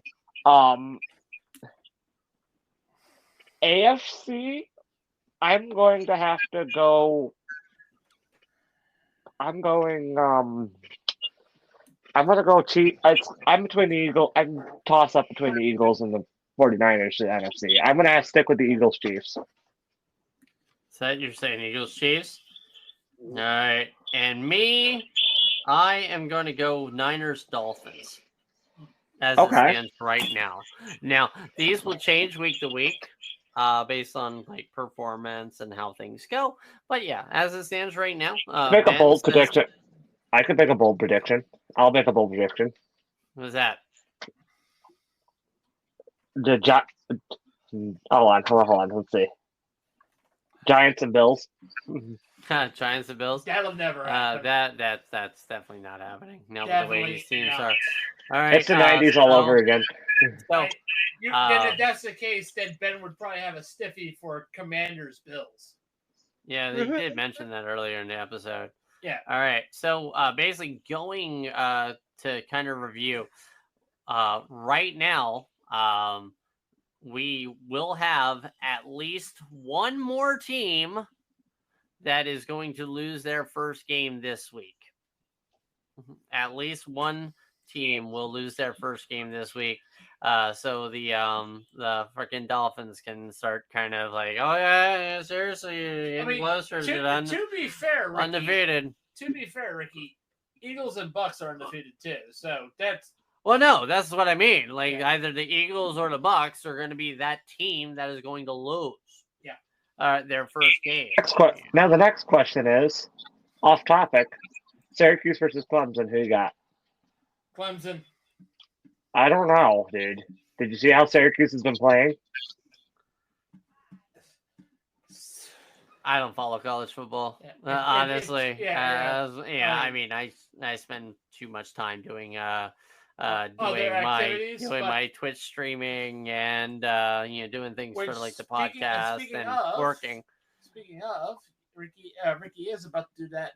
AFC, I'm going to have to go. I'm going cheat. I'm between the Eagles. I'm toss up between the Eagles and the 49ers to the NFC. I'm going to stick with the Eagles Chiefs. So you're saying Eagles Chiefs? All right. And me, I am going to go Niners Dolphins as it stands right now. Now, these will change week to week based on like performance and how things go. But yeah, as it stands right now, Make a Ben bold says- prediction. I could make a bold prediction. I'll make a bold prediction. What's that? Hold on. Let's see. Giants and Bills. Giants and Bills. That'll never happen. That's definitely not happening. No, the way Definitely these teams not. are. All right. It's the 90s all over again. So, Then if that's the case, then Ben would probably have a stiffy for Commanders Bills. yeah, they did mention that earlier in the episode. Yeah. All right. So basically going to kind of review right now, we will have at least one more team that is going to lose their first game this week. At least one team will lose their first game this week. So the freaking Dolphins can start kind of like, oh yeah, seriously, you're getting closer To be fair, Ricky, undefeated. Eagles and Bucks are undefeated too. So that's Well, no, that's what I mean. Like either the Eagles or the Bucks are going to be that team that is going to lose. Their first game. Now the next question is, off topic, Syracuse versus Clemson. Who you got? Clemson. I don't know, dude. Did you see how Syracuse has been playing? I don't follow college football, Yeah. honestly. Yeah. I mean, I spend too much time doing Other doing activities, my Twitch streaming and doing things Which, for like the speaking podcast and working. Speaking of, Ricky is about to do that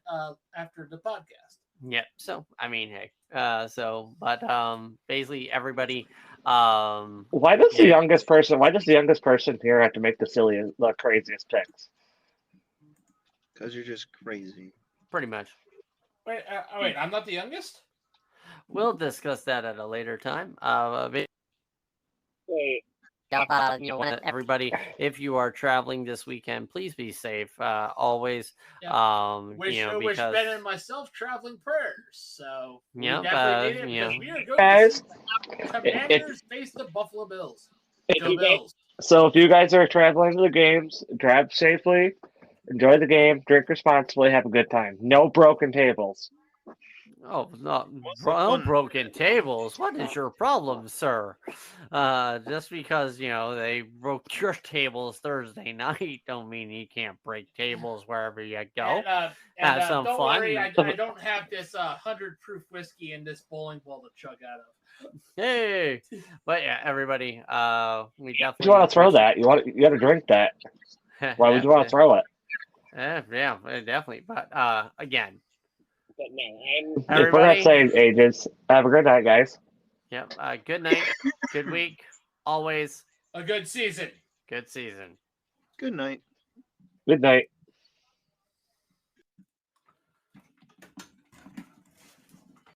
after the podcast. Yeah. So I mean, hey. But basically everybody. Why does the Yeah. youngest person? Why does the youngest person here have to make the craziest picks? Because you're just crazy. Pretty much. Wait, wait, I'm not the youngest? We'll discuss that at a later time. Everybody, if you are traveling this weekend, please be safe. Always. Yeah. Wish Because Ben and myself traveling prayers. So we Yeah, definitely need it you because know. we are going Guys, to see Commanders face the Buffalo Bills. if Go you guys, Bills. so if you guys are traveling to the games, drive safely, enjoy the game, drink responsibly, have a good time. No broken tables. Oh, not What's the fun? broken tables. What is your problem, sir? Just because they broke your tables Thursday night, don't mean you can't break tables wherever you go. Have some don't fun. worry, I don't have this 100 proof whiskey in this bowling ball to chug out of. Hey, but yeah, everybody. We Why definitely. would you want to throw that? You got to drink that. Why would you want to throw it? Yeah, definitely. But again, If we're everybody. not saying ages, have a good night, guys. Yep. Good night. Good week. Always A good season. good season. Good night. Good night.